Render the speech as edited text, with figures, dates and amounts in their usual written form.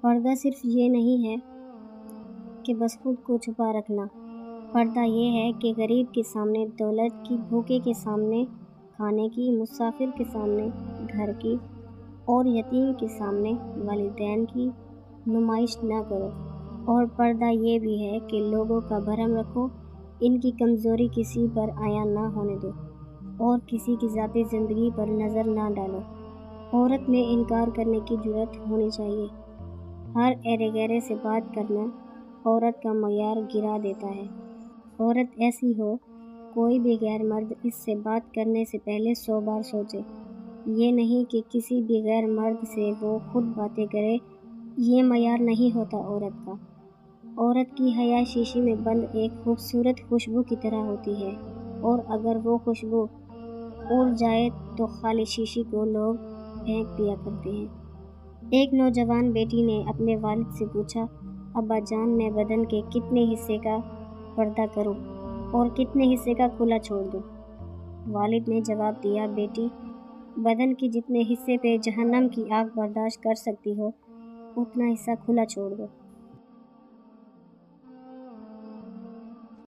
پردہ صرف یہ نہیں ہے کہ بس خود کو چھپا رکھنا، پردہ یہ ہے کہ غریب کے سامنے دولت کی، بھوکے کے سامنے کھانے کی، مسافر کے سامنے گھر کی اور یتیم کے سامنے والدین کی نمائش نہ کرو۔ اور پردہ یہ بھی ہے کہ لوگوں کا بھرم رکھو، ان کی کمزوری کسی پر عیاں نہ ہونے دو اور کسی کی ذاتی زندگی پر نظر نہ ڈالو۔ عورت میں انکار کرنے کی جرأت ہونی چاہیے۔ ہر ایرے گیرے سے بات کرنا عورت کا معیار گرا دیتا ہے۔ عورت ایسی ہو، کوئی بھی غیر مرد اس سے بات کرنے سے پہلے 100 بار سوچے۔ یہ نہیں کہ کسی بھی غیر مرد سے وہ خود باتیں کرے، یہ معیار نہیں ہوتا عورت کا۔ عورت کی حیا شیشے میں بند ایک خوبصورت خوشبو کی طرح ہوتی ہے، اور اگر وہ خوشبو اڑ جائے تو خالی شیشے کو لوگ پھینک دیا کرتے ہیں۔ ایک نوجوان بیٹی نے اپنے والد سے پوچھا، ابا جان میں بدن کے کتنے حصے کا پردہ کروں اور کتنے حصے کا کھلا چھوڑ دوں؟ والد نے جواب دیا، بیٹی، بدن کے جتنے حصے پہ جہنم کی آگ برداشت کر سکتی ہو اتنا حصہ کھلا چھوڑ دو۔